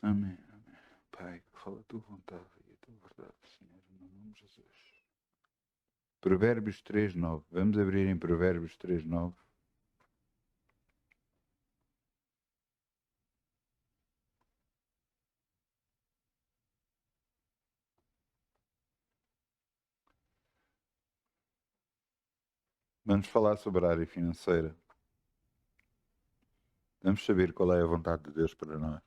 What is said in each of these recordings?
Amém. Amém. Pai, que fala a tua vontade e a tua verdade, Senhor, no nome de Jesus. Provérbios 3:9. Vamos abrir em Provérbios 3:9. Vamos falar sobre a área financeira. Vamos saber qual é a vontade de Deus para nós.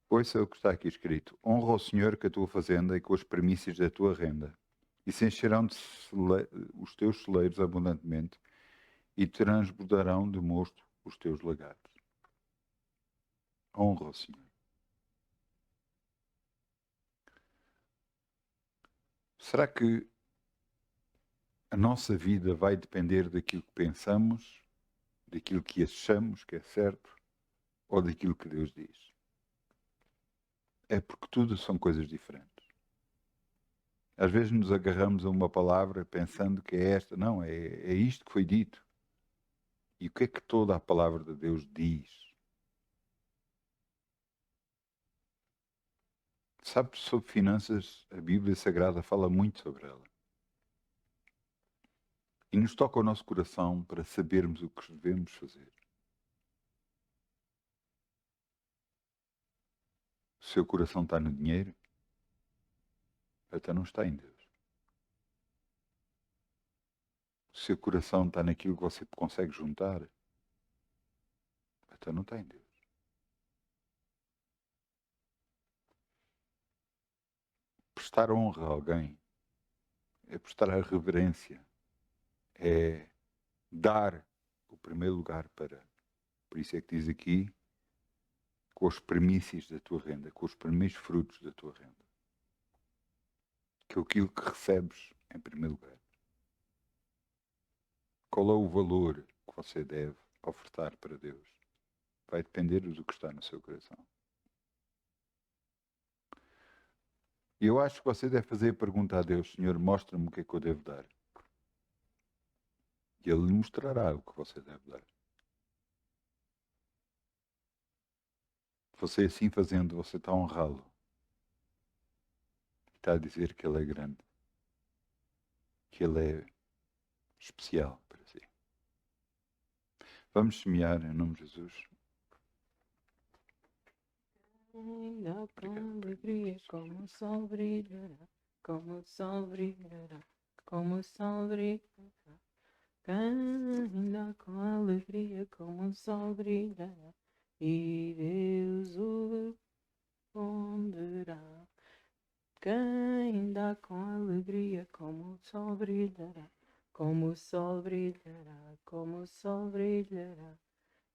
Ouça o que está aqui escrito. Honra o Senhor com a tua fazenda e com as primícias da tua renda. E se encherão os teus celeiros abundantemente e transbordarão de mosto os teus lagares. Honra o Senhor. Será que a nossa vida vai depender daquilo que pensamos, daquilo que achamos que é certo ou daquilo que Deus diz? É porque tudo são coisas diferentes. Às vezes nos agarramos a uma palavra pensando que é esta. Não, é isto que foi dito. E o que é que toda a palavra de Deus diz? Sabe, sobre finanças, a Bíblia Sagrada fala muito sobre ela. E nos toca o nosso coração para sabermos o que devemos fazer. O seu coração está no dinheiro? Até não está em Deus. O seu coração está naquilo que você consegue juntar? Até não está em Deus. Prestar honra a alguém é prestar a reverência, é dar o primeiro lugar para. Por isso é que diz aqui, com os primícias da tua renda, com os primeiros frutos da tua renda. Que é aquilo que recebes em primeiro lugar. Qual é o valor que você deve ofertar para Deus? Vai depender do que está no seu coração. E eu acho que você deve fazer a pergunta a Deus: Senhor, mostra-me o que é que eu devo dar. E Ele lhe mostrará o que você deve dar. Você assim fazendo, você está a honrá-lo. Está a dizer que Ele é grande. Que Ele é especial para si. Vamos semear em nome de Jesus. Ainda com Obrigado, Pai. alegria, como o sol brilhará, como o sol brilhará, como o sol brilhará. Ainda com alegria, como o sol brilhará, e Deus o responderá. Ainda com alegria, como o sol brilhará, como o sol brilhará, como o sol brilhará.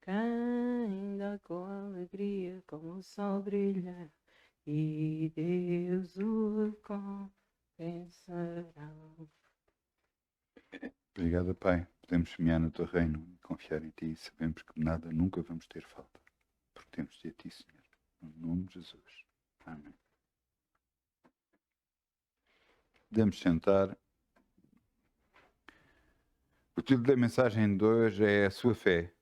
Ainda com alegria, como o sol brilhará, e Deus o compensará. Obrigado, Pai. Podemos semear no teu reino e confiar em ti. Sabemos que nada, nunca vamos ter falta. Porque temos de ti, Senhor. No nome de Jesus. Amém. Podemos sentar. O título da mensagem de hoje é a sua fé.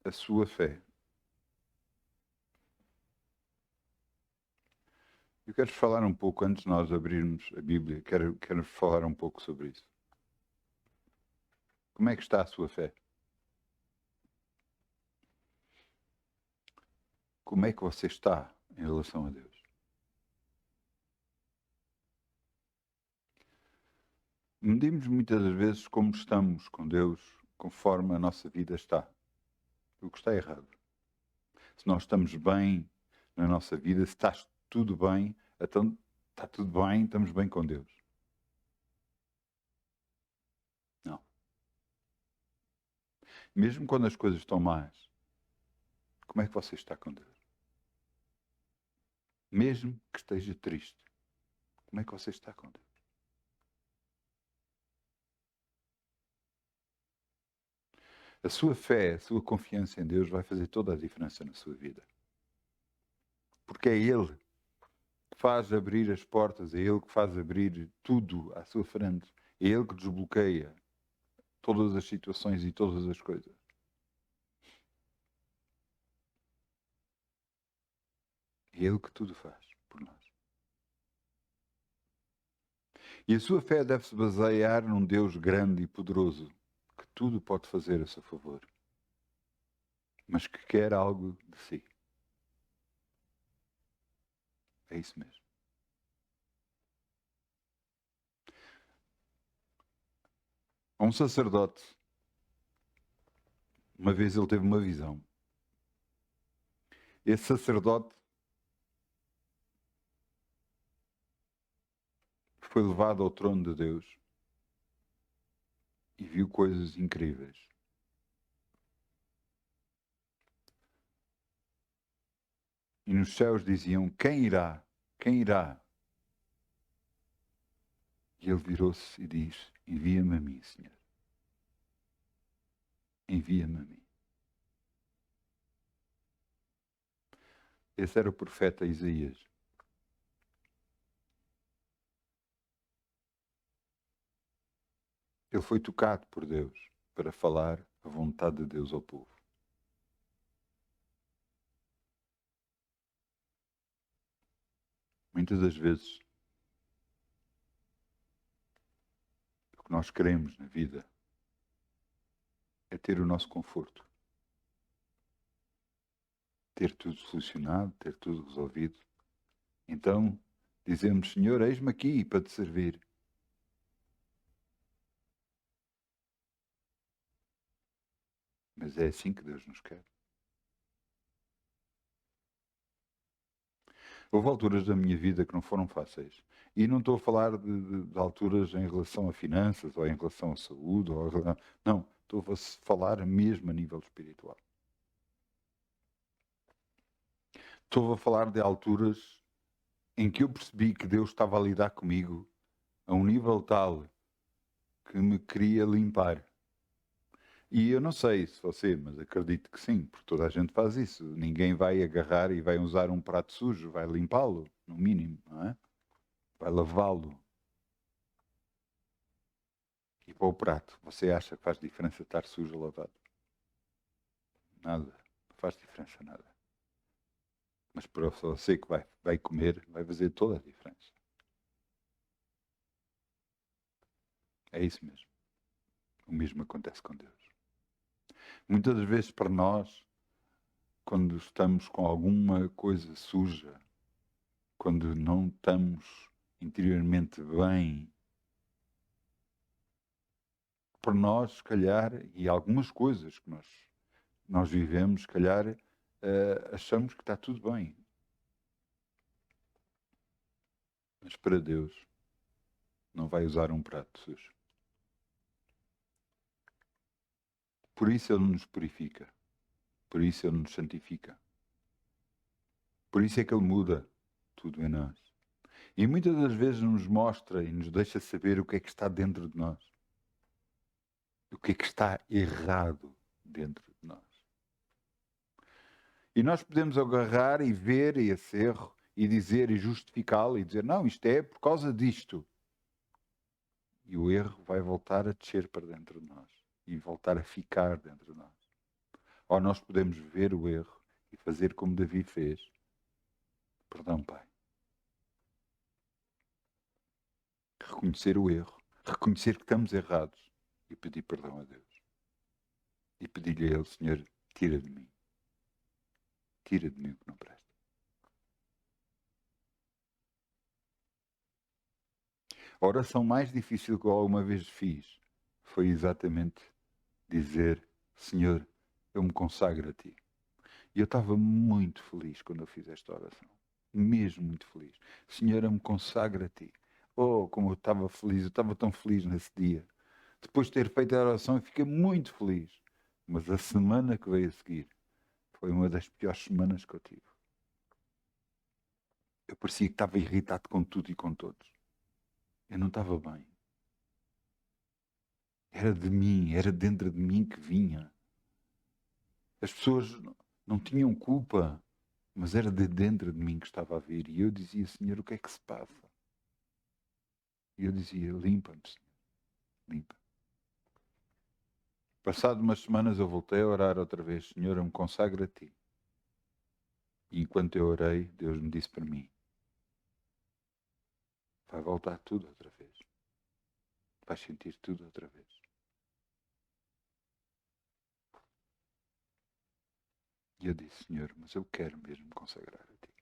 A sua fé. Eu quero falar um pouco, antes de nós abrirmos a Bíblia, quero falar um pouco sobre isso. Como é que está a sua fé? Como é que você está em relação a Deus? Medimos muitas das vezes como estamos com Deus, conforme a nossa vida está. O que está errado. Se nós estamos bem na nossa vida, se está tudo bem, então está tudo bem, estamos bem com Deus. Não. Mesmo quando as coisas estão más, como é que você está com Deus? Mesmo que esteja triste, como é que você está com Deus? A sua fé, a sua confiança em Deus vai fazer toda a diferença na sua vida. Porque é Ele que faz abrir as portas, é Ele que faz abrir tudo à sua frente. É Ele que desbloqueia todas as situações e todas as coisas. É Ele que tudo faz por nós. E a sua fé deve se basear num Deus grande e poderoso, que tudo pode fazer a seu favor, mas que quer algo de si. É isso mesmo. Um sacerdote, uma vez ele teve uma visão. Esse sacerdote foi levado ao trono de Deus e viu coisas incríveis. E nos céus diziam: quem irá? Quem irá? E ele virou-se e diz: envia-me a mim, Senhor. Envia-me a mim. Esse era o profeta Isaías. Ele foi tocado por Deus para falar a vontade de Deus ao povo. Muitas das vezes, o que nós queremos na vida é ter o nosso conforto. Ter tudo solucionado, ter tudo resolvido. Então, dizemos: Senhor, eis-me aqui para te servir. Mas é assim que Deus nos quer. Houve alturas da minha vida que não foram fáceis. E não estou a falar de alturas em relação a finanças, ou em relação à saúde, não. Estou a falar mesmo a nível espiritual. Estou a falar de alturas em que eu percebi que Deus estava a lidar comigo a um nível tal que me queria limpar. E eu não sei se você, mas acredito que sim, porque toda a gente faz isso. Ninguém vai agarrar e vai usar um prato sujo, vai limpá-lo, no mínimo, não é? Vai lavá-lo. E para o prato, você acha que faz diferença estar sujo ou lavado? Nada. Não faz diferença nada. Mas para você que vai comer, vai fazer toda a diferença. É isso mesmo. O mesmo acontece com Deus. Muitas das vezes para nós, quando estamos com alguma coisa suja, quando não estamos interiormente bem, para nós, se calhar, e algumas coisas que nós vivemos, se calhar, achamos que está tudo bem. Mas para Deus, não vai usar um prato sujo. Por isso Ele nos purifica. Por isso Ele nos santifica. Por isso é que Ele muda tudo em nós. E muitas das vezes nos mostra e nos deixa saber o que é que está dentro de nós. O que é que está errado dentro de nós. E nós podemos agarrar e ver esse erro e dizer e justificá-lo e dizer: não, isto é por causa disto. E o erro vai voltar a descer para dentro de nós e voltar a ficar dentro de nós. Ou nós podemos ver o erro e fazer como Davi fez. Perdão, Pai. Reconhecer o erro, reconhecer que estamos errados e pedir perdão a Deus. E pedir-lhe a Ele: Senhor, tira de mim. Tira de mim o que não presta. A oração mais difícil que eu alguma vez fiz foi exatamente dizer: Senhor, eu me consagro a Ti. E eu estava muito feliz quando eu fiz esta oração. Mesmo muito feliz. Senhor, eu me consagro a Ti. Oh, como eu estava feliz. Eu estava tão feliz nesse dia. Depois de ter feito a oração, eu fiquei muito feliz. Mas a semana que veio a seguir foi uma das piores semanas que eu tive. Eu parecia que estava irritado com tudo e com todos. Eu não estava bem. Era de mim, era dentro de mim que vinha. As pessoas não tinham culpa, mas era de dentro de mim que estava a vir. E eu dizia: Senhor, o que é que se passa? E eu dizia: limpa-me, Senhor. limpa. Passado umas semanas eu voltei a orar outra vez. Senhor, eu me consagro a Ti. E enquanto eu orei, Deus me disse para mim, vai voltar tudo outra vez. Vais sentir tudo outra vez. E eu disse, Senhor, mas eu quero mesmo me consagrar a Ti.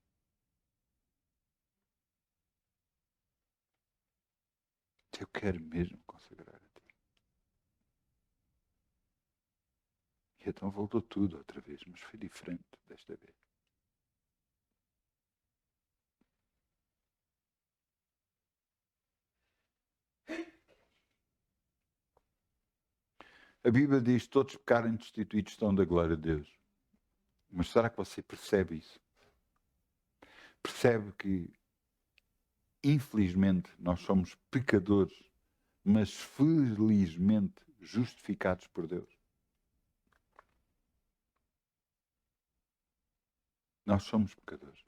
Eu quero mesmo me consagrar a Ti. E então voltou tudo outra vez, mas foi diferente desta vez. A Bíblia diz, todos pecaram destituídos estão da glória de Deus. Mas será que você percebe isso? Percebe que, infelizmente, nós somos pecadores, mas felizmente justificados por Deus? Nós somos pecadores.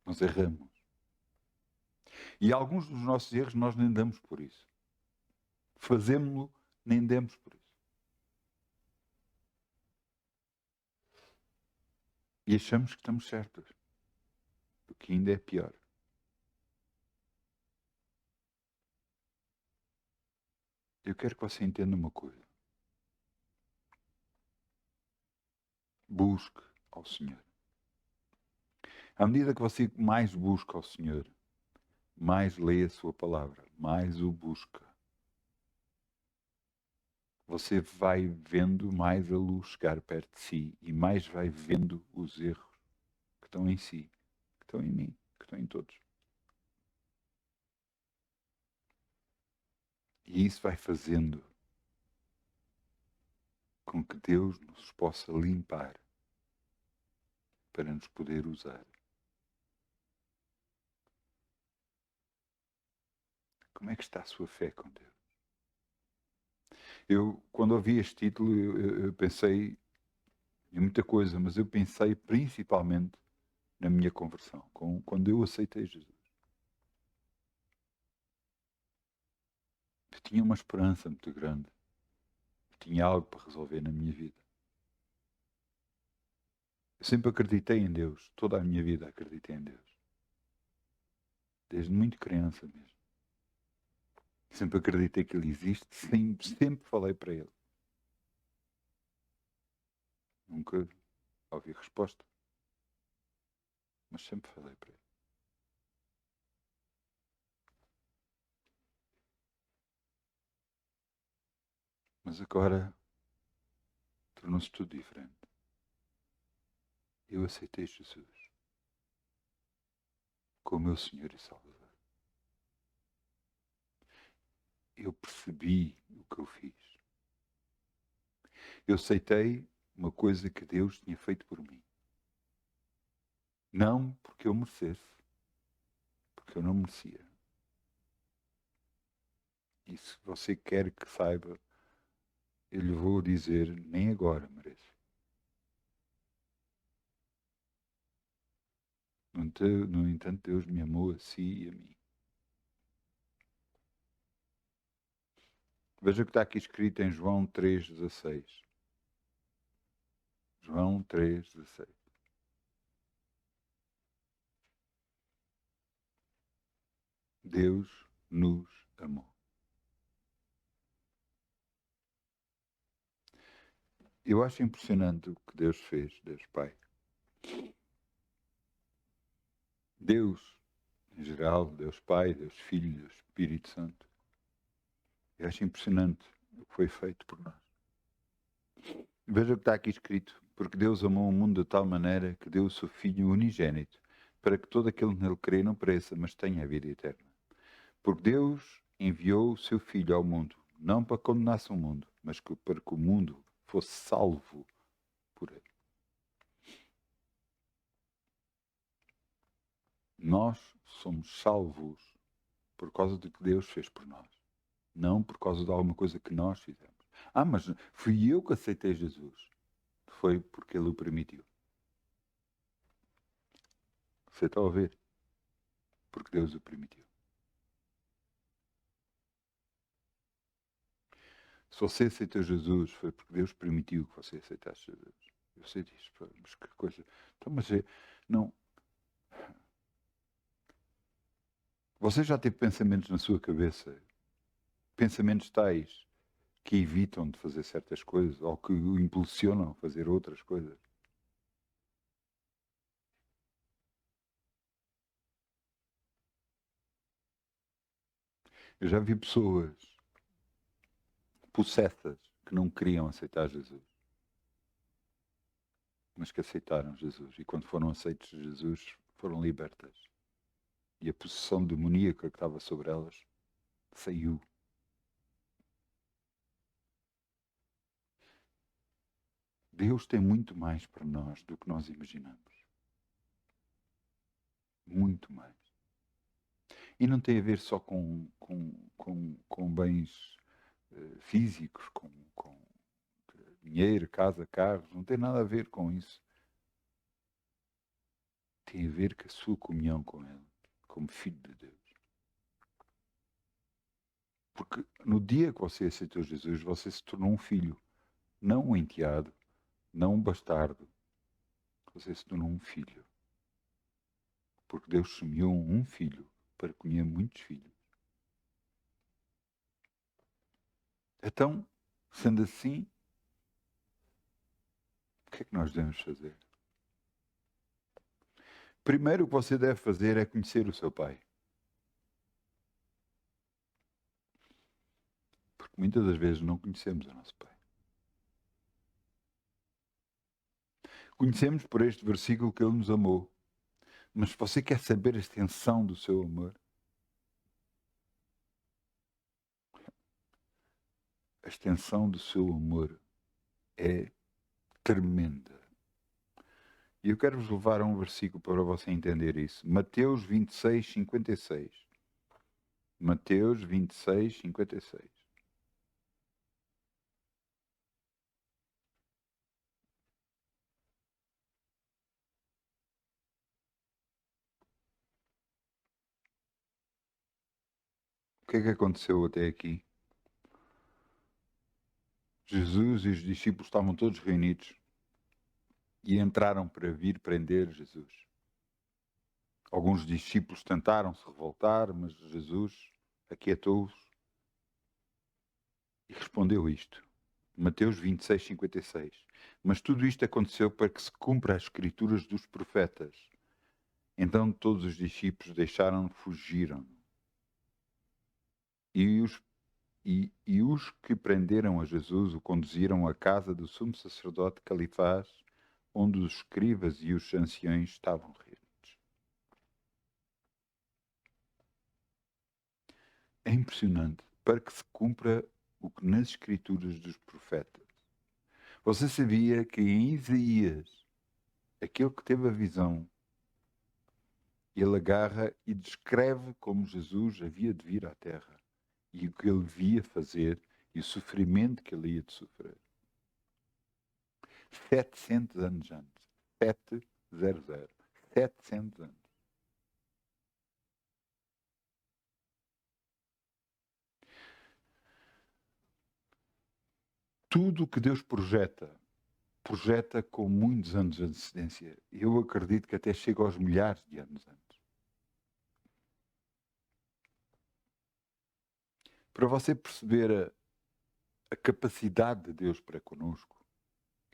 Nós erramos. E alguns dos nossos erros nós nem damos por isso. Fazemos-lo, nem demos por isso. E achamos que estamos certos. O que ainda é pior. Eu quero que você entenda uma coisa. Busque ao Senhor. À medida que você mais busca ao Senhor, mais lê a sua palavra, mais o busca, você vai vendo mais a luz chegar perto de si e mais vai vendo os erros que estão em si, que estão em mim, que estão em todos. E isso vai fazendo com que Deus nos possa limpar para nos poder usar. Como é que está a sua fé com Deus? Eu, quando ouvi este título, eu pensei em muita coisa, mas eu pensei principalmente na minha conversão, quando eu aceitei Jesus. Eu tinha uma esperança muito grande. Eu tinha algo para resolver na minha vida. Eu sempre acreditei em Deus. Toda a minha vida acreditei em Deus. Desde muito criança mesmo. Sempre acreditei que Ele existe. Sempre falei para Ele. Nunca ouvi resposta. Mas sempre falei para Ele. Mas agora tornou-se tudo diferente. Eu aceitei Jesus como meu Senhor e Salvador. Eu percebi o que eu fiz. Eu aceitei uma coisa que Deus tinha feito por mim. Não porque eu merecesse, porque eu não merecia. E se você quer que saiba, eu lhe vou dizer, nem agora mereço. No entanto, Deus me amou a si e a mim. Veja o que está aqui escrito em João 3,16. João 3,16. Deus nos amou. Eu acho impressionante o que Deus fez, Deus Pai. Deus, em geral, Deus Pai, Deus Filho, Deus Espírito Santo. Eu acho impressionante o que foi feito por nós. Veja o que está aqui escrito. Porque Deus amou o mundo de tal maneira que deu o seu Filho unigênito, para que todo aquele que nele crê não pereça, mas tenha a vida eterna. Porque Deus enviou o seu Filho ao mundo, não para condenasse o mundo, mas para que o mundo fosse salvo por ele. Nós somos salvos por causa do que Deus fez por nós, não por causa de alguma coisa que nós fizemos. Ah, mas fui eu que aceitei Jesus. Foi porque Ele o permitiu. Você está a ouvir? Porque Deus o permitiu. Se você aceitou Jesus, foi porque Deus permitiu que você aceitasse Jesus. Você diz, pá, mas que coisa. Então, mas não. Você já teve pensamentos na sua cabeça, pensamentos tais que evitam de fazer certas coisas ou que o impulsionam a fazer outras coisas? Eu já vi pessoas possessas que não queriam aceitar Jesus, mas que aceitaram Jesus. E quando foram aceitos de Jesus, foram libertas. E a possessão demoníaca que estava sobre elas saiu. Deus tem muito mais para nós do que nós imaginamos. Muito mais. E não tem a ver só com bens físicos, com dinheiro, casa, carros. Não tem nada a ver com isso. Tem a ver com a sua comunhão com Ele, como filho de Deus. Porque no dia que você aceitou Jesus, você se tornou um filho. Não um enteado, não um bastardo. Você se tornou um filho. Porque Deus semeou um filho para colher muitos filhos. Então, sendo assim, o que é que nós devemos fazer? Primeiro o que você deve fazer é conhecer o seu Pai. Porque muitas das vezes não conhecemos o nosso Pai. Conhecemos por este versículo que Ele nos amou. Mas se você quer saber a extensão do seu amor, a extensão do seu amor é tremenda. E eu quero vos levar a um versículo para você entender isso. Mateus 26, 56. Mateus 26, 56. O que é que aconteceu até aqui? Jesus e os discípulos estavam todos reunidos e entraram para vir prender Jesus. Alguns discípulos tentaram se revoltar, mas Jesus aquietou-os e respondeu isto. Mateus 26, 56. Mas tudo isto aconteceu para que se cumpra as escrituras dos profetas. Então todos os discípulos deixaram-no, fugiram. E os que prenderam a Jesus o conduziram à casa do sumo sacerdote Califás, onde os escribas e os anciões estavam reunidos. É impressionante, para que se cumpra o que nas escrituras dos profetas. Você sabia que em Isaías, aquele que teve a visão, ele agarra e descreve como Jesus havia de vir à Terra e o que ele via fazer e o sofrimento que ele ia de sofrer. 700 anos antes. 700. 700 anos. Tudo o que Deus projeta com muitos anos de antecedência. Eu acredito que até chega aos milhares de anos antes. Para você perceber a capacidade de Deus para conosco,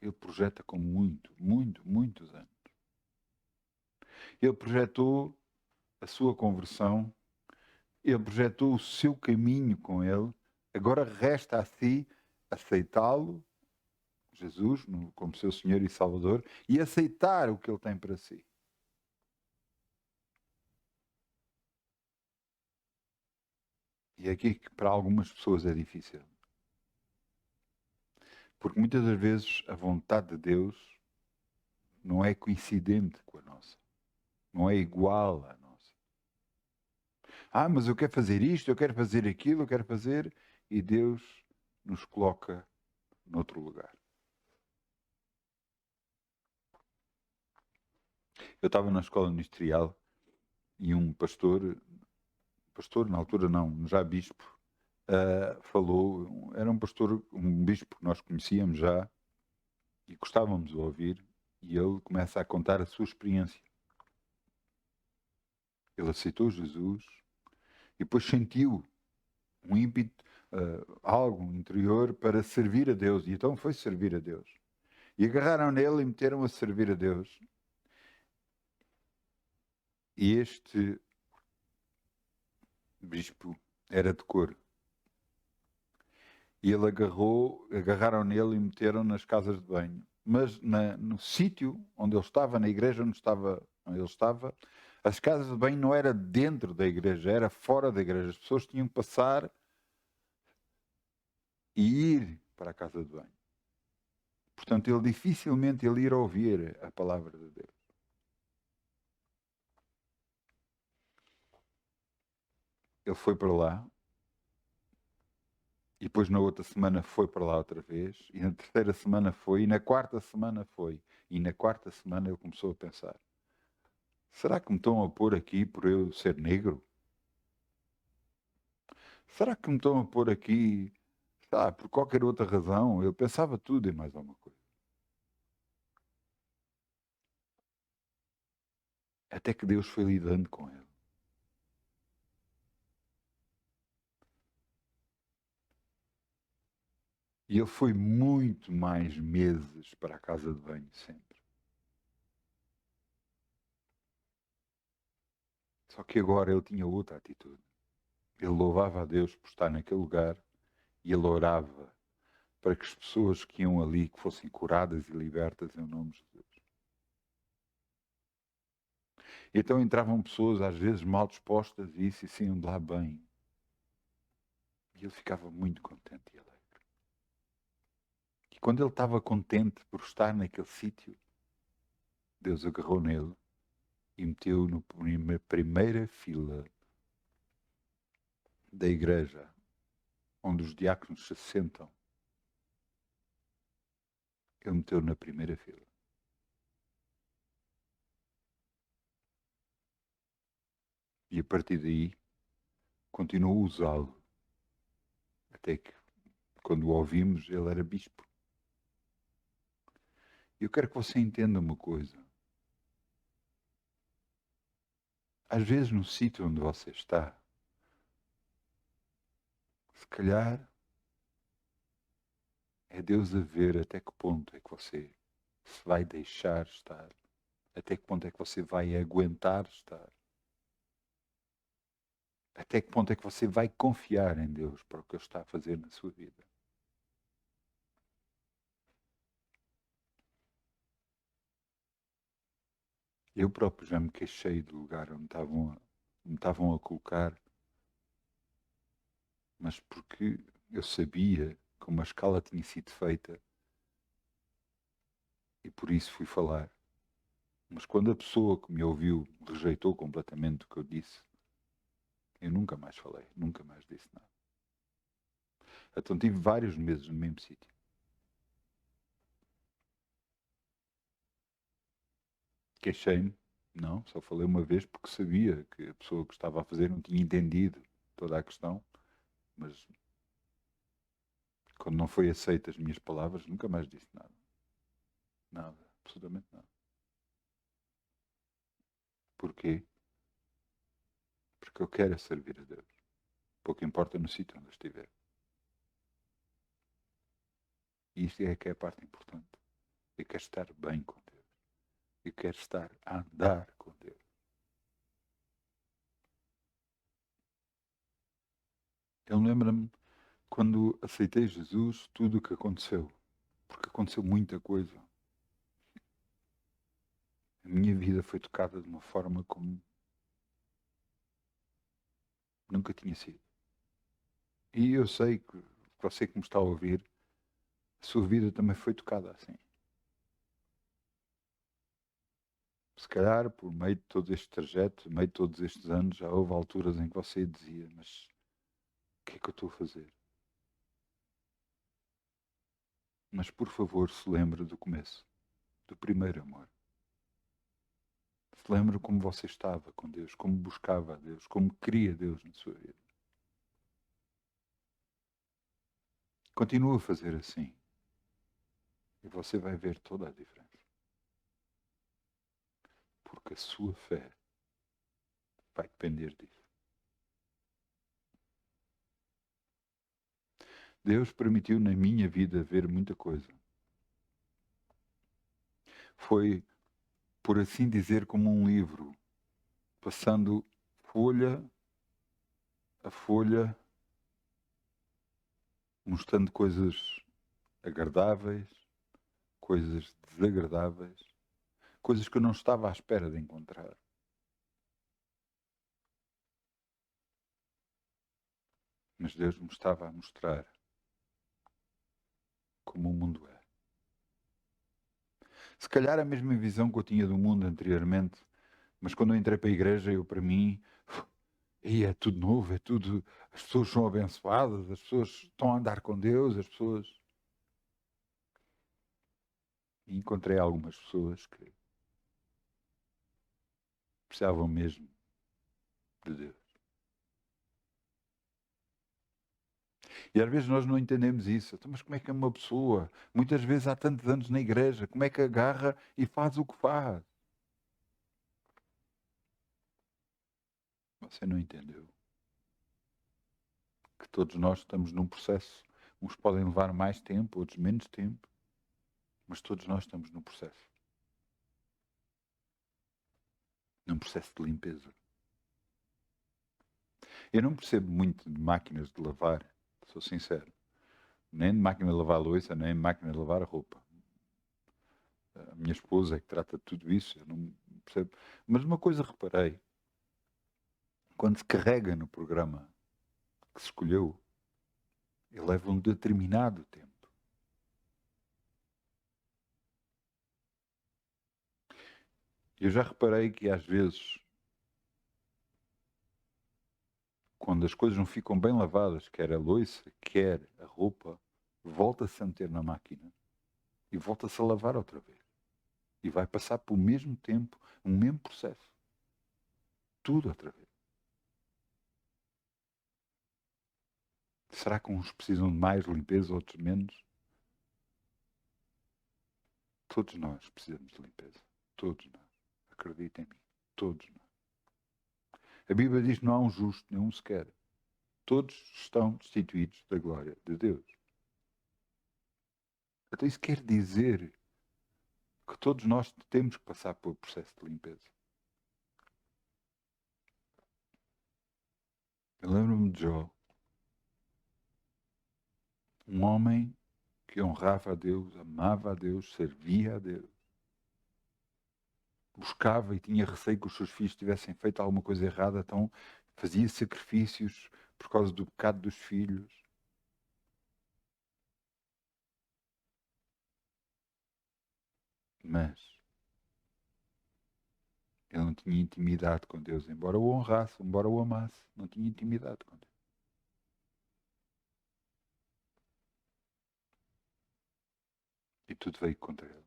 Ele projeta com muitos anos. Ele projetou a sua conversão, Ele projetou o seu caminho com Ele, agora resta a si aceitá-lo, Jesus, como seu Senhor e Salvador, e aceitar o que Ele tem para si. E é aqui que para algumas pessoas é difícil. Porque muitas das vezes a vontade de Deus não é coincidente com a nossa. Não é igual à nossa. Ah, mas eu quero fazer isto, eu quero fazer aquilo, eu quero fazer... E Deus nos coloca noutro lugar. Eu estava na escola ministerial e um pastor na altura não, já bispo, falou, era um pastor, um bispo que nós conhecíamos já e gostávamos de ouvir, e ele começa a contar a sua experiência. Ele aceitou Jesus e depois sentiu um ímpeto, algo interior para servir a Deus, e então foi servir a Deus. E agarraram nele e meteram a servir a Deus. E este bispo era de cor. E ele agarraram nele e meteram nas casas de banho. Mas no sítio onde ele estava, na igreja onde ele estava, as casas de banho não era dentro da igreja, era fora da igreja. As pessoas tinham que passar e ir para a casa de banho. Portanto, ele dificilmente ele ir ouvir a palavra de Deus. Ele foi para lá, e depois na outra semana foi para lá outra vez, e na terceira semana foi, e na quarta semana foi. E na quarta semana ele começou a pensar: será que me estão a pôr aqui por eu ser negro? Será que me estão a pôr aqui, por qualquer outra razão? Eu pensava tudo e mais alguma coisa. Até que Deus foi lidando com ele. E ele foi muito mais meses para a casa de banho sempre. Só que agora ele tinha outra atitude. Ele louvava a Deus por estar naquele lugar e ele orava para que as pessoas que iam ali que fossem curadas e libertas em nome de Deus. Então entravam pessoas às vezes mal dispostas e isso e saíam de lá bem. E ele ficava muito contente e alegre. E quando ele estava contente por estar naquele sítio, Deus agarrou nele e meteu na primeira fila da igreja, onde os diáconos se sentam. Ele meteu na primeira fila. E a partir daí, continuou a usá-lo. Até que, quando o ouvimos, ele era bispo. E eu quero que você entenda uma coisa. Às vezes, no sítio onde você está, se calhar é Deus a ver até que ponto é que você se vai deixar estar. Até que ponto é que você vai aguentar estar. Até que ponto é que você vai confiar em Deus para o que Ele está a fazer na sua vida. Eu próprio já me queixei do lugar onde me estavam a colocar, mas porque eu sabia como a escala tinha sido feita e por isso fui falar. Mas quando a pessoa que me ouviu rejeitou completamente o que eu disse, eu nunca mais falei, nunca mais disse nada. Então tive vários meses no mesmo sítio. Queixei-me, não, só falei uma vez porque sabia que a pessoa que estava a fazer não tinha entendido toda a questão, mas quando não foi aceita as minhas palavras, nunca mais disse nada. Nada, absolutamente nada. Porquê? Porque eu quero é servir a Deus. Pouco importa no sítio onde eu estiver. E isto é que é a parte importante. Eu quero estar bem com Deus. Eu quero estar a andar com Deus. Eu lembro-me quando aceitei Jesus, tudo o que aconteceu. Porque aconteceu muita coisa. A minha vida foi tocada de uma forma como nunca tinha sido. E eu sei que você que me está a ouvir, a sua vida também foi tocada assim. Se calhar, por meio de todo este trajeto, meio de todos estes anos, já houve alturas em que você dizia: mas o que é que eu estou a fazer? Mas por favor, se lembre do começo, do primeiro amor. Se lembre como você estava com Deus, como buscava a Deus, como queria Deus na sua vida. Continua a fazer assim. E você vai ver toda a diferença. Porque a sua fé vai depender disso. Deus permitiu na minha vida ver muita coisa. Foi, por assim dizer, como um livro, passando folha a folha, mostrando coisas agradáveis, coisas desagradáveis, coisas que eu não estava à espera de encontrar. Mas Deus me estava a mostrar como o mundo é. Se calhar a mesma visão que eu tinha do mundo anteriormente, mas quando eu entrei para a igreja, para mim, e é tudo novo, é tudo, as pessoas são abençoadas, as pessoas estão a andar com Deus, as pessoas... E encontrei algumas pessoas que precisavam mesmo de Deus. E às vezes nós não entendemos isso. Então, mas como é que é uma pessoa, muitas vezes há tantos anos na igreja, como é que agarra e faz o que faz? Você não entendeu. Que todos nós estamos num processo. Uns podem levar mais tempo, outros menos tempo. Mas todos nós estamos num processo. Num processo de limpeza. Eu não percebo muito de máquinas de lavar, sou sincero. Nem de máquina de lavar louça, nem de máquina de lavar roupa. A minha esposa é que trata de tudo isso, eu não percebo. Mas uma coisa reparei, quando se carrega no programa que se escolheu, ele leva um determinado tempo. Eu já reparei que às vezes, quando as coisas não ficam bem lavadas, quer a louça, quer a roupa, volta-se a meter na máquina e volta-se a lavar outra vez. E vai passar pelo mesmo tempo, o mesmo processo. Tudo outra vez. Será que uns precisam de mais limpeza, outros menos? Todos nós precisamos de limpeza. Todos nós. Acredita em mim. Todos nós. A Bíblia diz que não há um justo, nenhum sequer. Todos estão destituídos da glória de Deus. Então isso quer dizer que todos nós temos que passar pelo processo de limpeza. Eu lembro-me de Jó, um homem que honrava a Deus, amava a Deus, servia a Deus. Buscava e tinha receio que os seus filhos tivessem feito alguma coisa errada, então fazia sacrifícios por causa do pecado dos filhos. Mas ele não tinha intimidade com Deus, embora o honrasse, embora o amasse, não tinha intimidade com Deus. E tudo veio contra ele.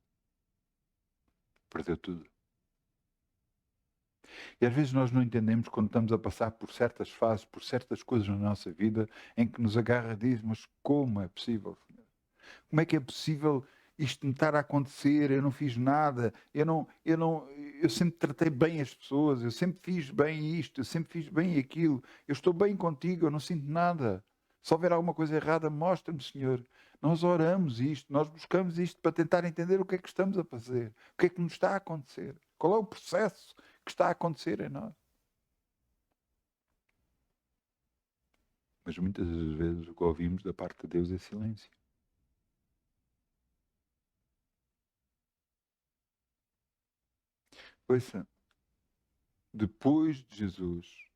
Perdeu tudo. E às vezes nós não entendemos quando estamos a passar por certas fases, por certas coisas na nossa vida, em que nos agarra e diz, mas como é possível, Senhor? Como é que é possível isto me estar a acontecer? Eu não fiz nada, eu sempre tratei bem as pessoas, eu sempre fiz bem isto, eu sempre fiz bem aquilo, eu estou bem contigo, eu não sinto nada. Se houver alguma coisa errada, mostra-me, Senhor. Nós oramos isto, nós buscamos isto para tentar entender o que é que estamos a fazer, o que é que nos está a acontecer, qual é o processo que está a acontecer em nós. Mas muitas das vezes o que ouvimos da parte de Deus é silêncio. Ouça, depois de Jesus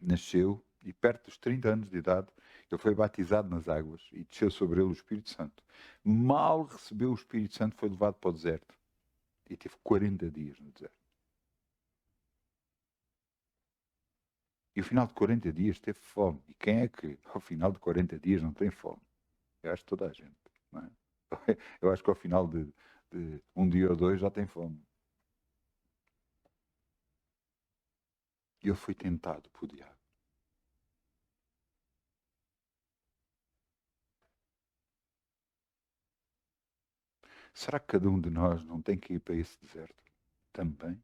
nasceu e perto dos 30 anos de idade, ele foi batizado nas águas e desceu sobre ele o Espírito Santo. Mal recebeu o Espírito Santo, foi levado para o deserto e teve 40 dias no deserto. E ao final de 40 dias teve fome. E quem é que ao final de 40 dias não tem fome? Eu acho que toda a gente. Não é? Eu acho que ao final de um dia ou dois já tem fome. E ele foi tentado por diabo. Será que cada um de nós não tem que ir para esse deserto também?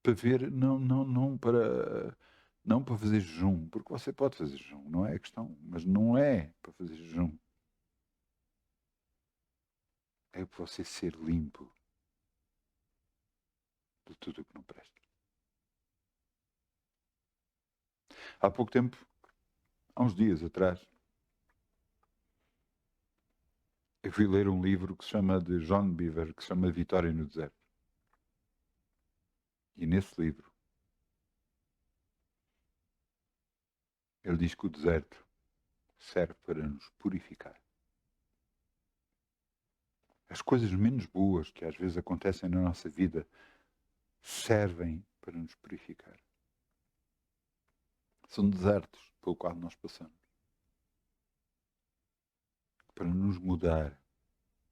Para ver, não para fazer jejum, porque você pode fazer jejum, não é a questão, mas não é para fazer jejum. É para você ser limpo de tudo o que não presta. Há pouco tempo, há uns dias atrás, eu fui ler um livro que se chama de John Beaver, que se chama Vitória no Deserto. E nesse livro, ele diz que o deserto serve para nos purificar. As coisas menos boas que às vezes acontecem na nossa vida servem para nos purificar. São desertos pelo qual nós passamos. Para nos mudar,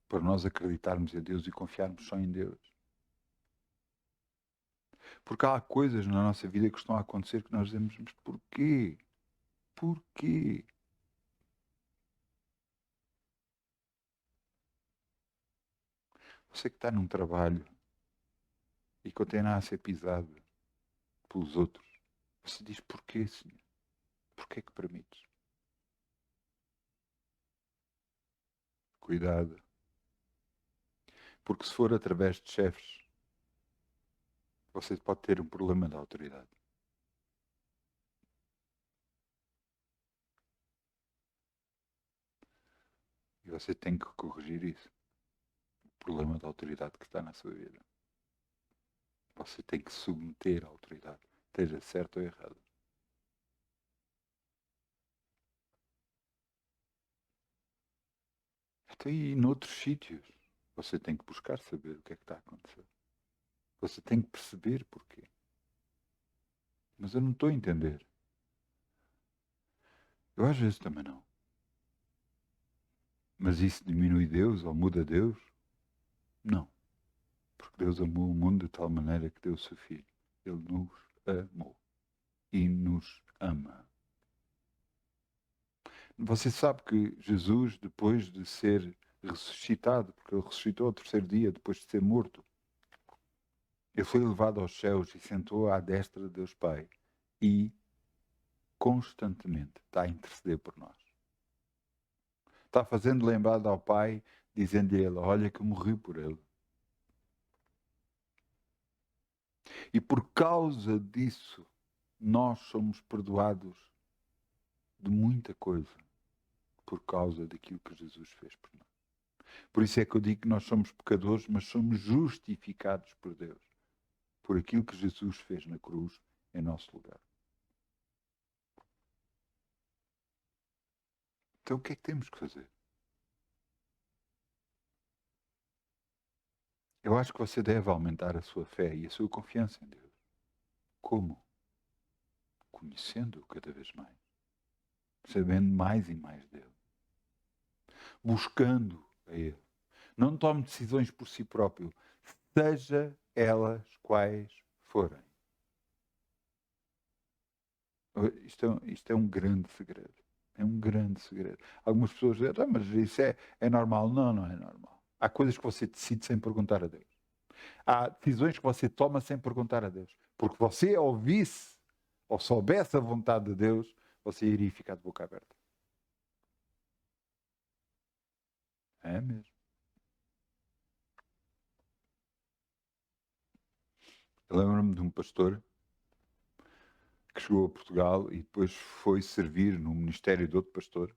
para nós acreditarmos em Deus e confiarmos só em Deus. Porque há coisas na nossa vida que estão a acontecer que nós dizemos, mas porquê? Porquê? Você que está num trabalho e continua a ser pisado pelos outros, você diz, porquê, Senhor? Porquê que permites? Cuidado. Porque se for através de chefes, você pode ter um problema de autoridade. E você tem que corrigir isso. O problema de autoridade que está na sua vida. Você tem que submeter à autoridade, esteja certo ou errado. Até aí, noutros sítios, você tem que buscar saber o que é que está a acontecer. Você tem que perceber porquê. Mas eu não estou a entender. Eu às vezes também não. Mas isso diminui Deus ou muda Deus? Não. Porque Deus amou o mundo de tal maneira que deu o seu Filho. Ele nos amou. E nos ama. Você sabe que Jesus, depois de ser ressuscitado, porque ele ressuscitou ao terceiro dia, depois de ser morto, ele foi levado aos céus e sentou à destra de Deus Pai. E constantemente está a interceder por nós. Está fazendo lembrar ao Pai, dizendo a Ele, olha que eu morri por Ele. E por causa disso, nós somos perdoados de muita coisa, por causa daquilo que Jesus fez por nós. Por isso é que eu digo que nós somos pecadores, mas somos justificados por Deus, por aquilo que Jesus fez na cruz em nosso lugar. Então o que é que temos que fazer? Eu acho que você deve aumentar a sua fé e a sua confiança em Deus. Como? Conhecendo-o cada vez mais. Sabendo mais e mais dele. Buscando a ele. Não tome decisões por si próprio. Seja elas quais forem. Isto é um grande segredo. É um grande segredo. Algumas pessoas dizem, ah, mas isso é normal. Não, não é normal. Há coisas que você decide sem perguntar a Deus. Há decisões que você toma sem perguntar a Deus. Porque você ouvisse ou soubesse a vontade de Deus, você iria ficar de boca aberta. É mesmo. Eu lembro-me de um pastor que chegou a Portugal e depois foi servir no ministério de outro pastor.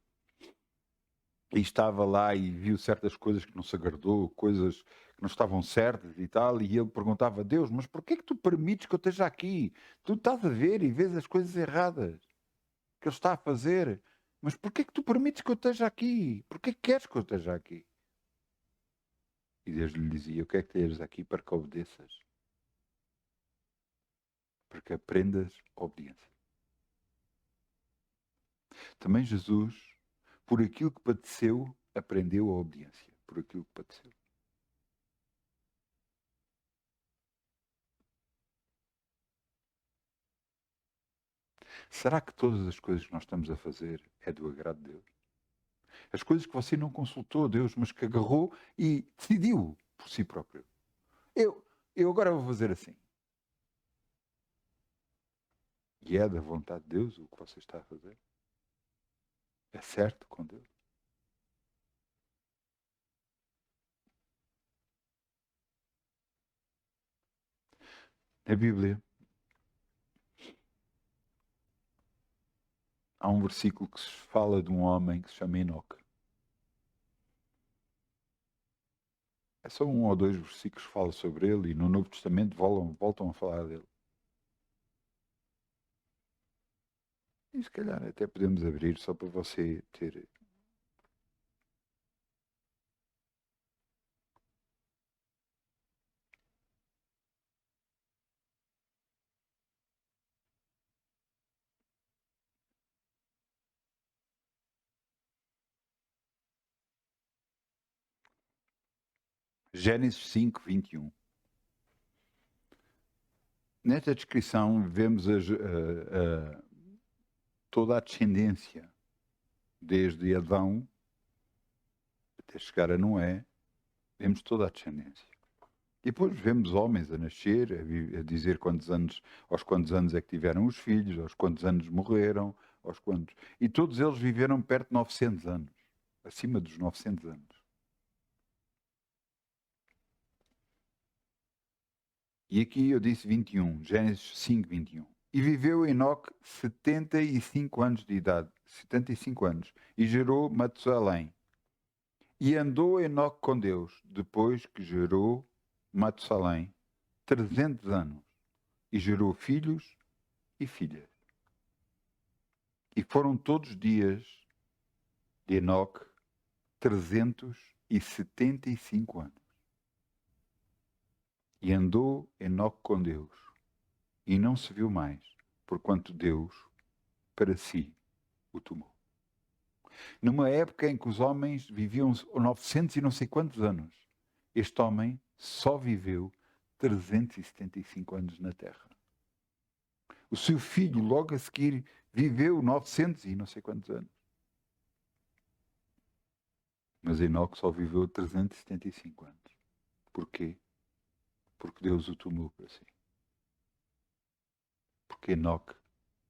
E estava lá e viu certas coisas que não se agradou, coisas que não estavam certas e tal, e ele perguntava a Deus, mas porquê que tu permites que eu esteja aqui? Tu estás a ver e vês as coisas erradas que ele está a fazer, mas porquê que tu permites que eu esteja aqui? Porquê que queres que eu esteja aqui? E Deus lhe dizia, o que é que tens aqui para que obedeças? Para que aprendas a obediência. Também Jesus, por aquilo que padeceu, aprendeu a obediência. Por aquilo que padeceu. Será que todas as coisas que nós estamos a fazer é do agrado de Deus? As coisas que você não consultou a Deus, mas que agarrou e decidiu por si próprio. Eu agora vou fazer assim. E é da vontade de Deus o que você está a fazer? É certo com Deus? Na Bíblia, há um versículo que se fala de um homem que se chama Enoque. É só um ou dois versículos que falam sobre ele e no Novo Testamento voltam a falar dele. E se calhar até podemos abrir só para você ter. Gênesis 5, 21. Nesta descrição vemos toda a descendência, desde Adão até chegar a Noé, vemos toda a descendência. E depois vemos homens a nascer, a dizer aos quantos anos é que tiveram os filhos, aos quantos anos morreram, aos quantos... E todos eles viveram perto de 900 anos, acima dos 900 anos. E aqui eu disse 21, Gênesis 5, 21. E viveu Enoque 75 anos de idade, 75 anos, e gerou Matusalém. E andou Enoque com Deus, depois que gerou Matusalém, 300 anos, e gerou filhos e filhas. E foram todos os dias de Enoque 375 anos. E andou Enoque com Deus, e não se viu mais, porquanto Deus para si o tomou. Numa época em que os homens viviam 900 e não sei quantos anos, este homem só viveu 375 anos na Terra. O seu filho, logo a seguir, viveu 900 e não sei quantos anos. Mas Enoque só viveu 375 anos. Porquê? Porque Deus o tomou para si. Porque Enoque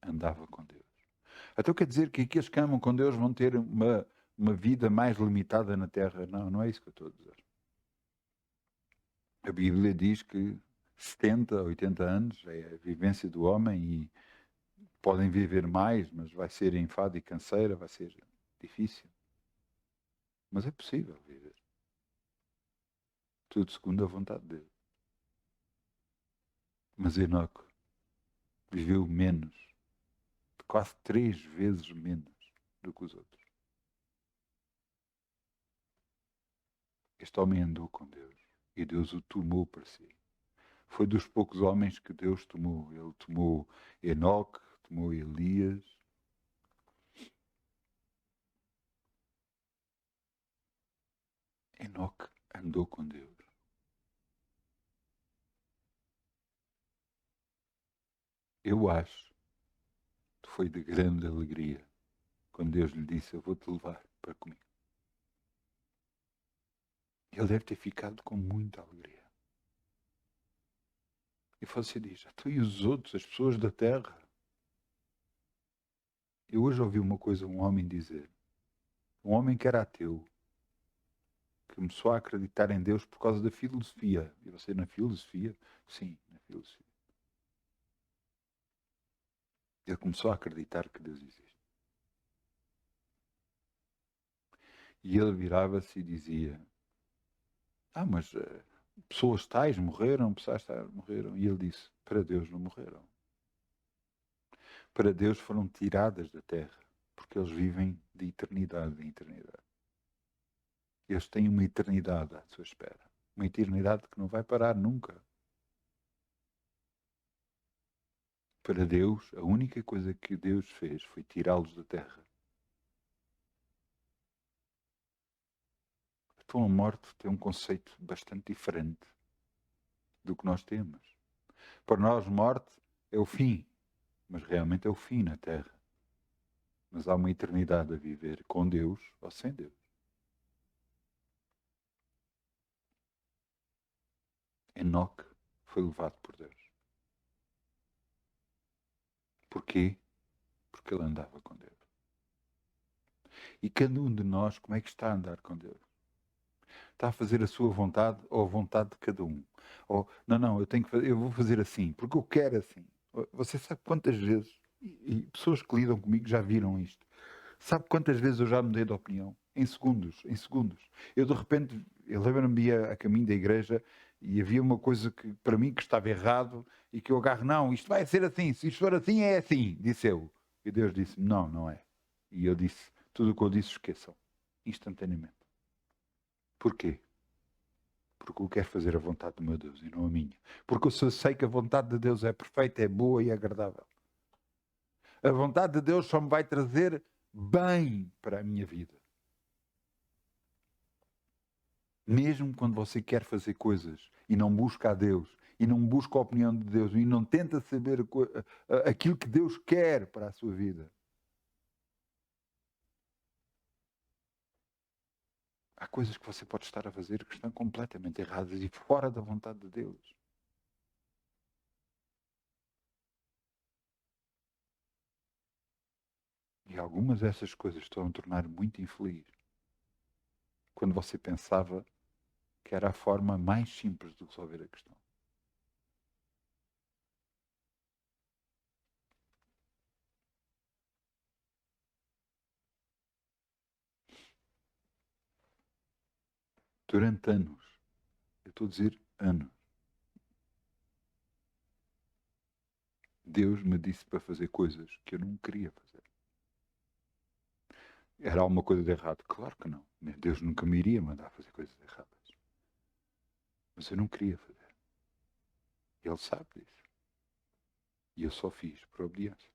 andava com Deus. Então quer dizer que aqueles que amam com Deus vão ter uma vida mais limitada na Terra? Não, não é isso que eu estou a dizer. A Bíblia diz que 70, 80 anos é a vivência do homem e podem viver mais, mas vai ser enfado e canseira, vai ser difícil. Mas é possível viver. Tudo segundo a vontade de Deus. Mas Enoque viveu menos, quase 3 vezes menos do que os outros. Este homem andou com Deus e Deus o tomou para si. Foi dos poucos homens que Deus tomou. Ele tomou Enoque, tomou Elias. Enoque andou com Deus. Eu acho que foi de grande alegria quando Deus lhe disse: eu vou-te levar para comigo. Ele deve ter ficado com muita alegria. E você diz: tu e os outros, as pessoas da terra? Eu hoje ouvi uma coisa, um homem dizer, um homem que era ateu, que começou a acreditar em Deus por causa da filosofia. E você na filosofia? Sim, na filosofia. Ele começou a acreditar que Deus existe. E ele virava-se e dizia: mas pessoas tais morreram, pessoas tais morreram. E ele disse: para Deus não morreram. Para Deus foram tiradas da terra, porque eles vivem de eternidade em eternidade. Eles têm uma eternidade à sua espera. Uma eternidade que não vai parar nunca. Para Deus, a única coisa que Deus fez foi tirá-los da terra. Então a morte tem um conceito bastante diferente do que nós temos. Para nós, morte é o fim, mas realmente é o fim na terra. Mas há uma eternidade a viver com Deus ou sem Deus. Enoque foi levado por Deus. Porquê? Porque ele andava com Deus. E cada um de nós, como é que está a andar com Deus? Está a fazer a sua vontade ou a vontade de cada um? Ou, não, eu vou fazer assim, porque eu quero assim. Você sabe quantas vezes, e pessoas que lidam comigo já viram isto, sabe quantas vezes eu já mudei de opinião? Em segundos, em segundos. Eu de repente, eu lembro-me a caminho da igreja e havia uma coisa que para mim que estava errado e que eu agarro, não, isto vai ser assim, se isto for assim é assim, disse eu. E Deus disse, não, não é. E eu disse, tudo o que eu disse esqueçam, instantaneamente. Porquê? Porque eu quero fazer a vontade do meu Deus e não a minha. Porque eu sei que a vontade de Deus é perfeita, é boa e agradável. A vontade de Deus só me vai trazer bem para a minha vida. Mesmo quando você quer fazer coisas e não busca a Deus, e não busca a opinião de Deus, e não tenta saber aquilo que Deus quer para a sua vida. Há coisas que você pode estar a fazer que estão completamente erradas e fora da vontade de Deus. E algumas dessas coisas estão a tornar muito infeliz. Quando você pensava que era a forma mais simples de resolver a questão. Durante anos, eu estou a dizer anos, Deus me disse para fazer coisas que eu não queria fazer. Era alguma coisa de errado? Claro que não. Deus nunca me iria mandar fazer coisas erradas. Mas eu não queria fazer. Ele sabe disso. E eu só fiz por obediência.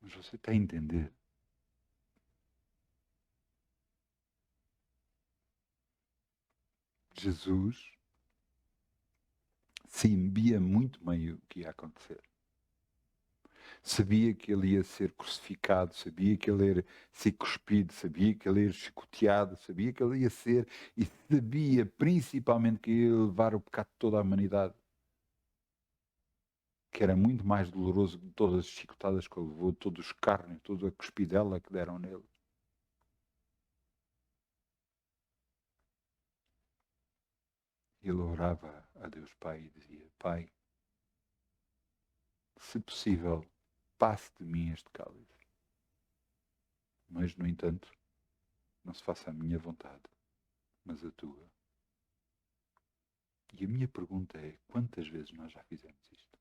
Mas você está a entender? Jesus se embia muito bem o que ia acontecer. Sabia que ele ia ser crucificado, sabia que ele ia ser cuspido, sabia que ele ia ser chicoteado, sabia que ele ia ser, e sabia principalmente que ia levar o pecado de toda a humanidade. Que era muito mais doloroso de todas as chicotadas que ele levou, de todos os carnes, toda a cuspidela que deram nele. Ele orava a Deus Pai e dizia, Pai, se possível, passe de mim este cálice. Mas, no entanto, não se faça a minha vontade, mas a tua. E a minha pergunta é, quantas vezes nós já fizemos isto?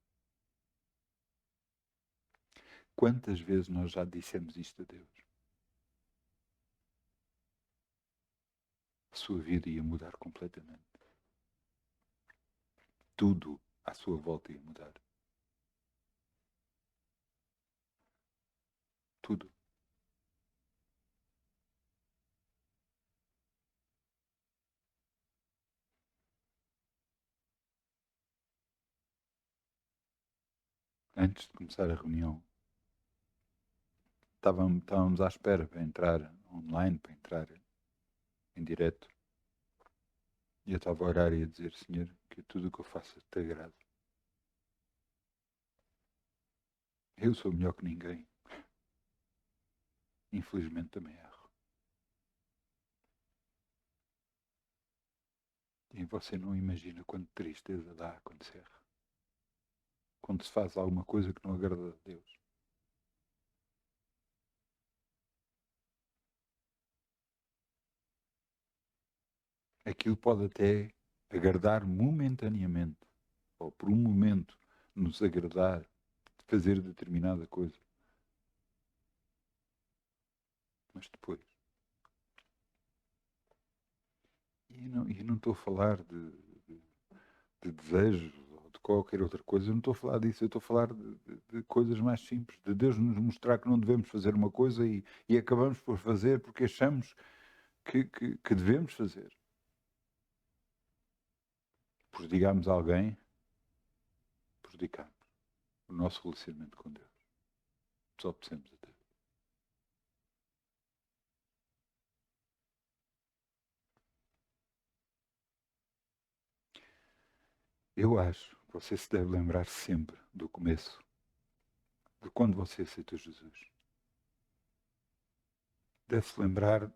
Quantas vezes nós já dissemos isto a Deus? A sua vida ia mudar completamente. Tudo à sua volta ia mudar. Tudo. Antes de começar a reunião, estávamos à espera para entrar online, para entrar em direto. E eu estava a orar e a dizer, Senhor, que tudo o que eu faça te agrade. Eu sou melhor que ninguém. Infelizmente também erro. E você não imagina quanta tristeza dá quando se erra. Quando se faz alguma coisa que não agrada a Deus. Aquilo pode até agradar momentaneamente, ou por um momento nos agradar de fazer determinada coisa. Mas depois. E não estou a falar de desejos ou de qualquer outra coisa, eu não estou a falar disso, eu estou a falar de coisas mais simples, de Deus nos mostrar que não devemos fazer uma coisa e acabamos por fazer porque achamos que devemos fazer. Por digamos alguém, prejudicamos o nosso relacionamento com Deus. Desobedecemos a Deus. Eu acho que você se deve lembrar sempre do começo, de quando você aceitou Jesus. Deve-se lembrar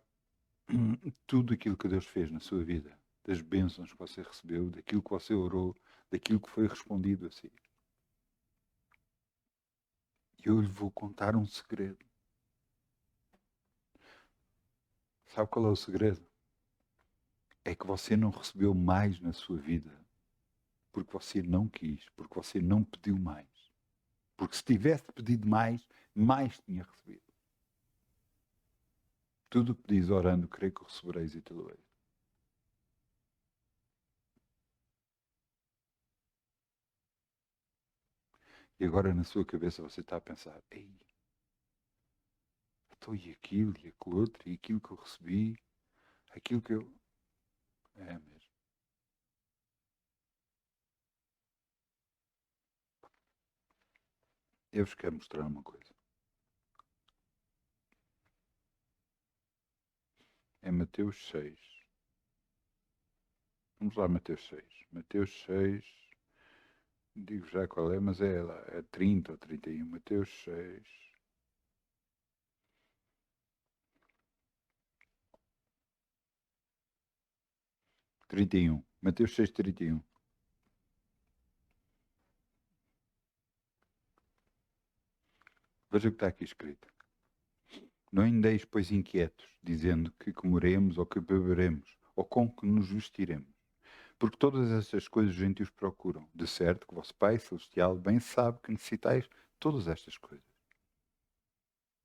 de tudo aquilo que Deus fez na sua vida, das bênçãos que você recebeu, daquilo que você orou, daquilo que foi respondido a si. E eu lhe vou contar um segredo. Sabe qual é o segredo? É que você não recebeu mais na sua vida porque você não quis, porque você não pediu mais. Porque se tivesse pedido mais, mais tinha recebido. Tudo o que pedis orando, creio que o recebereis e te louveis. E agora na sua cabeça você está a pensar, ei, então e aquilo, e aquilo outro, e aquilo que eu recebi, aquilo que eu... É mesmo. Eu vos quero mostrar uma coisa. É Mateus 6. Vamos lá, Mateus 6. Mateus 6, digo já qual é, mas é lá, é 30 ou 31. Mateus 6. 31. Mateus 6, 31. Veja o que está aqui escrito. Não andeis, pois, inquietos, dizendo que comeremos ou que beberemos, ou com que nos vestiremos. Porque todas estas coisas os gentios procuram. De certo que o vosso Pai Celestial bem sabe que necessitais todas estas coisas.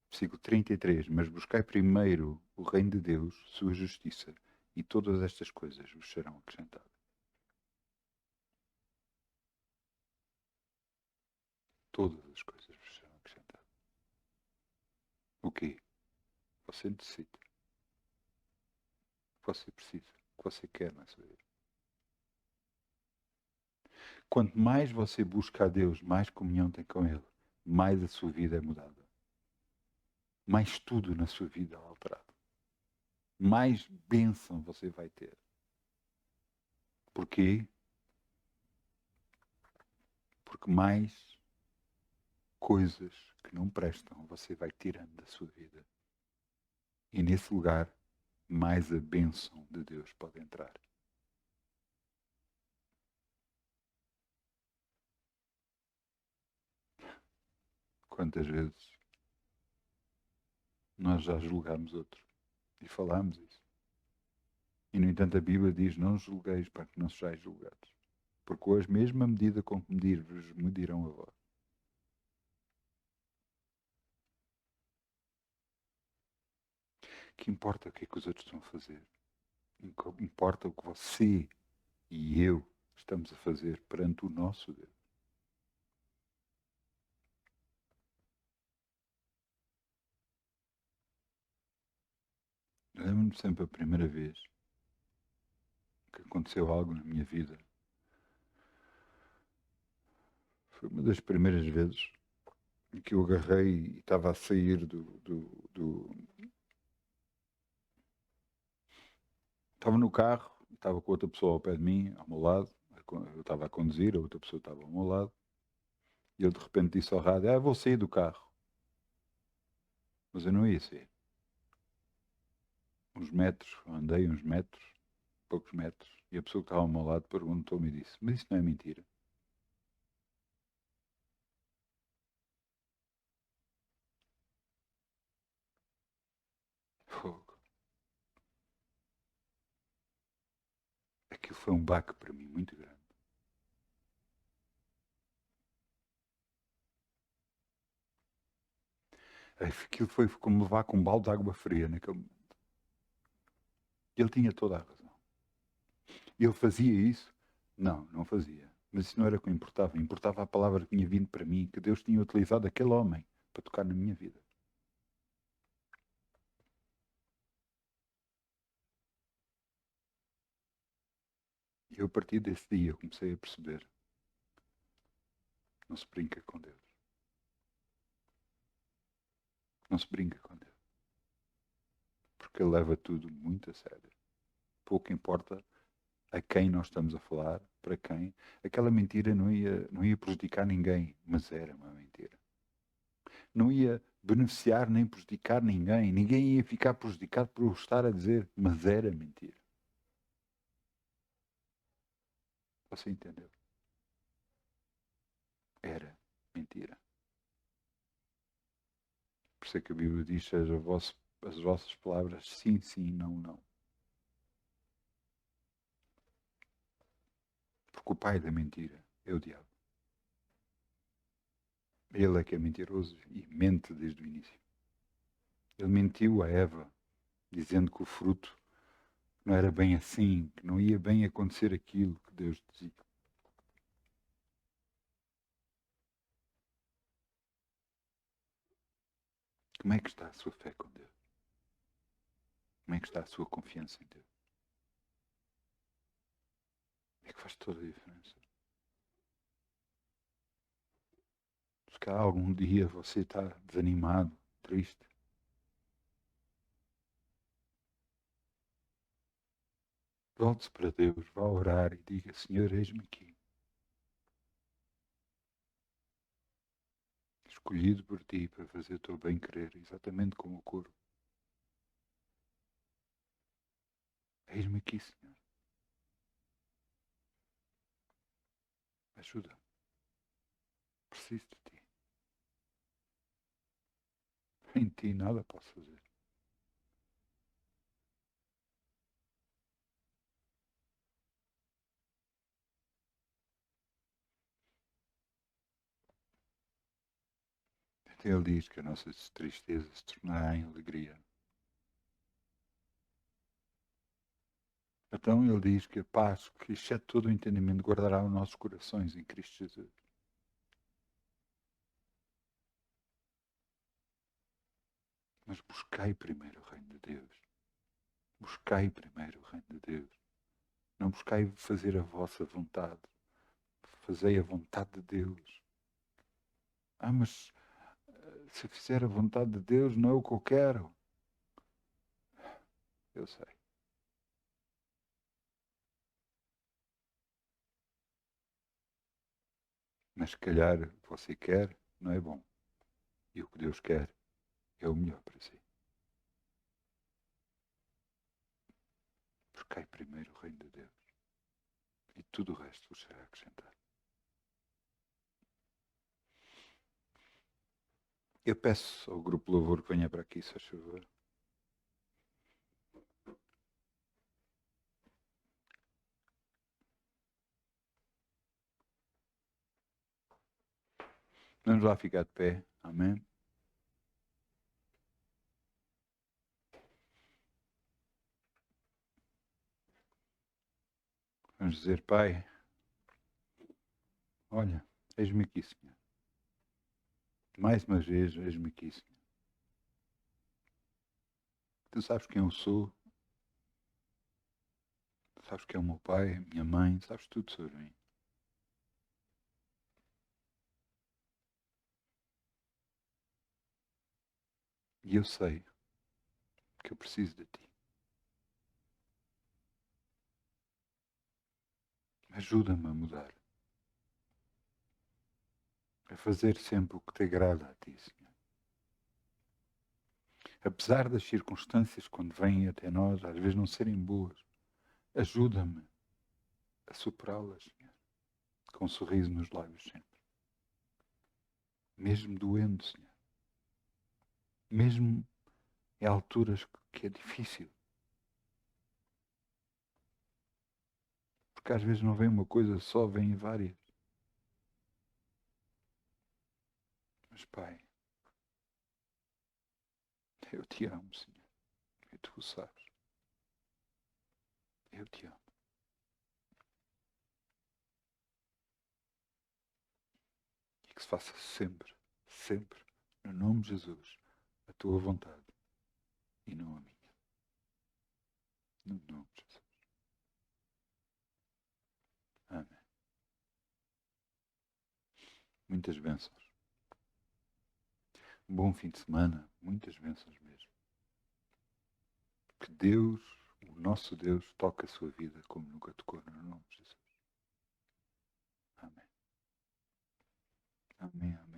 Versículo 33. Mas buscai primeiro o reino de Deus, sua justiça, e todas estas coisas vos serão acrescentadas. Todas as coisas vos serão acrescentadas. O quê? Você necessita. O que você precisa. O que você quer na sua vida. Quanto mais você busca a Deus, mais comunhão tem com Ele, mais a sua vida é mudada. Mais tudo na sua vida é alterado. Mais bênção você vai ter. Porquê? Porque mais coisas que não prestam você vai tirando da sua vida. E nesse lugar, mais a bênção de Deus pode entrar. Quantas vezes nós já julgamos outro e falamos isso. E no entanto a Bíblia diz, não julgueis para que não sejais julgados. Porque hoje mesmo a medida com que medir vos medirão a vós. Que importa o que é que os outros estão a fazer? Importa o que você e eu estamos a fazer perante o nosso Deus. Eu lembro-me sempre a primeira vez que aconteceu algo na minha vida. Foi uma das primeiras vezes em que eu agarrei e estava a sair Estava no carro, estava com outra pessoa ao pé de mim, ao meu lado. Eu estava a conduzir, a outra pessoa estava ao meu lado. E eu de repente disse ao rádio, vou sair do carro. Mas eu não ia sair. Uns metros, andei uns metros, poucos metros, e a pessoa que estava ao meu lado perguntou-me e disse, mas isso não é mentira? Fogo. Aquilo foi um baque para mim muito grande. Aquilo foi como levar com um balde de água fria naquele momento. Ele tinha toda a razão. Ele fazia isso? Não, não fazia. Mas isso não era o que importava. Importava a palavra que tinha vindo para mim, que Deus tinha utilizado aquele homem para tocar na minha vida. E eu, a partir desse dia, comecei a perceber Não se brinca com Deus. Não se brinca com Deus. Porque Ele leva tudo muito a sério. Pouco importa a quem nós estamos a falar, para quem. Aquela mentira não ia prejudicar ninguém, mas era uma mentira. Não ia beneficiar nem prejudicar ninguém. Ninguém ia ficar prejudicado por o estar a dizer, mas era mentira. Você entendeu? Era mentira. Por isso é que a Bíblia diz, seja as vossas palavras sim, sim, não, não. Porque o pai da mentira é o diabo. Ele é que é mentiroso e mente desde o início. Ele mentiu a Eva, dizendo que o fruto não era bem assim, que não ia bem acontecer aquilo que Deus dizia. Como é que está a sua fé com Deus? Como é que está a sua confiança em Deus? É que faz toda a diferença. Se calhar algum dia você está desanimado, triste. Volte-se para Deus, vá orar e diga, Senhor, eis-me aqui. Escolhido por ti para fazer o teu bem-querer, exatamente como o corpo. Eis-me aqui, Senhor. Ajuda. Preciso de ti. Em ti nada posso fazer. Então ele diz que a nossa tristeza se tornará em alegria. Então ele diz que a paz, que excede todo o entendimento, guardará os nossos corações em Cristo Jesus. Mas buscai primeiro o reino de Deus. Buscai primeiro o reino de Deus. Não buscai fazer a vossa vontade. Fazei a vontade de Deus. Mas se fizer a vontade de Deus não é o que eu quero. Eu sei. Mas se calhar você quer, não é bom. E o que Deus quer é o melhor para si. Buscai primeiro o reino de Deus. E tudo o resto vos será acrescentado. Eu peço ao grupo Louvor que venha para aqui, se faz favor. Vamos lá ficar de pé. Amém. Vamos dizer, Pai, olha, eis-me aqui, Senhor. Mais uma vez, eis-me aqui, Senhor. Tu sabes quem eu sou. Tu sabes quem é o meu pai, a minha mãe. Sabes tudo sobre mim. E eu sei que eu preciso de Ti. Ajuda-me a mudar. A fazer sempre o que te agrada a Ti, Senhor. Apesar das circunstâncias, quando vêm até nós, às vezes não serem boas, ajuda-me a superá-las, Senhor. Com um sorriso nos lábios sempre. Mesmo doendo, Senhor. Mesmo em alturas que é difícil. Porque às vezes não vem uma coisa só, vêm várias. Mas, Pai, eu te amo, Senhor. E tu o sabes. Eu te amo. E que se faça sempre, sempre, no nome de Jesus, a tua vontade e não a minha. No nome de Jesus. Amém. Muitas bênçãos. Um bom fim de semana. Muitas bênçãos mesmo. Que Deus, o nosso Deus, toque a sua vida como nunca tocou, no nome de Jesus. Amém. Amém, amém.